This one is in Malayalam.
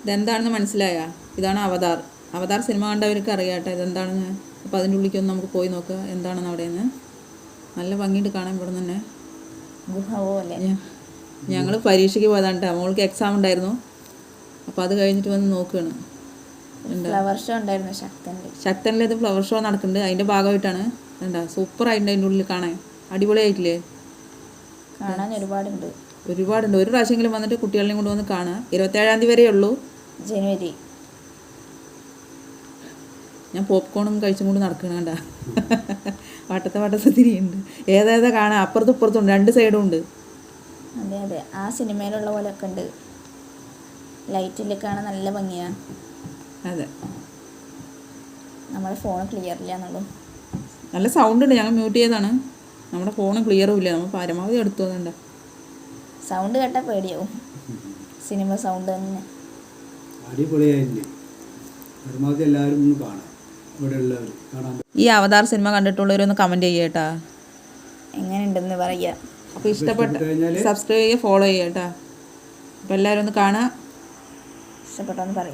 ഇതെന്താണെന്ന് മനസ്സിലായാ? ഇതാണ് അവതാർ. അവതാർ സിനിമ കണ്ടവർക്ക് അറിയാം കേട്ടോ ഇതെന്താണെന്ന്. അപ്പോൾ അതിൻ്റെ ഉള്ളിലേക്കൊന്ന് നമുക്ക് പോയി നോക്കുക എന്താണെന്ന് അവിടെ നിന്ന്. നല്ല ഭംഗിയിട്ട് കാണാൻ ഇവിടെ തന്നെ. ഗുഹ പോലെ. ഞങ്ങൾ പരീക്ഷയ്ക്ക് പോയതാണ് കേട്ടോ. മോൾക്ക് എക്സാം ഉണ്ടായിരുന്നു. അപ്പോൾ അത് കഴിഞ്ഞിട്ട് വന്ന് നോക്കുകയാണ്. ഫ്ലവർ ഷോ ഉണ്ടായിരുന്നു ശക്തനിൽ ഇത് ഫ്ലവർ ഷോ നടക്കുന്നുണ്ട്. അതിൻ്റെ ഭാഗമായിട്ടാണ്. എന്താ സൂപ്പറായിട്ടുണ്ട് അതിൻ്റെ ഉള്ളിൽ കാണാൻ. അടിപൊളിയായിട്ടില്ലേ? കാണാൻ ഒരുപാടുണ്ട്. ഒരു പ്രാവശ്യമെങ്കിലും വന്നിട്ട് കുട്ടികളെയും കൊണ്ട് വന്ന് കാണുക. 27-ാം തീയതി വരെ ഉള്ളൂ. ജനുവരി. ഞാൻ പോപ്കോണും കഴിച്ചും കൊണ്ട് നടക്കണം കണ്ട. വട്ടത്തെ തിരിയുണ്ട്. ഏതാ കാണാൻ. അപ്പുറത്തും ഇപ്പുറത്തുണ്ട്. 2 സൈഡും ഉണ്ട്. അതെ ആ സിനിമയിലുള്ള പോലെയൊക്കെ ഉണ്ട്. ലൈറ്റിൽ കാണാൻ നല്ല ഭംഗിയാണ്. അതെ, നമ്മുടെ ഫോൺ ക്ലിയർ ഇല്ല എന്നുള്ളൂ. നല്ല സൗണ്ട് ഉണ്ട്. ഞങ്ങൾ മ്യൂട്ട് ചെയ്താണ്. നമ്മുടെ ഫോൺ ക്ലിയറും ഇല്ല. നമ്മൾ പരമാവധി എടുത്തു പോകുന്നുണ്ട്. സൗണ്ട് കേട്ടാൽ പേടിയാവും. സിനിമ സൗണ്ട് തന്നെ അടിപൊളിയായില്ലേ? പരമാവധി എല്ലാവരും ഒന്ന് കാണാം. ഇവിടെ ഉള്ളവർ കാണാൻ. ഈ അവതാർ സിനിമ കണ്ടിട്ടുള്ളവരൊന്ന് കമൻറ്റ് ചെയ്യേട്ടാ. എങ്ങനെയുണ്ടെന്ന് പറയുക. അപ്പോൾ ഇഷ്ടപ്പെട്ട സബ്സ്ക്രൈബ് ചെയ്യുക, ഫോളോ ചെയ്യുക കേട്ടോ. അപ്പോൾ എല്ലാവരും ഒന്ന് കാണുക. ഇഷ്ടപ്പെട്ടോന്ന് പറയുക.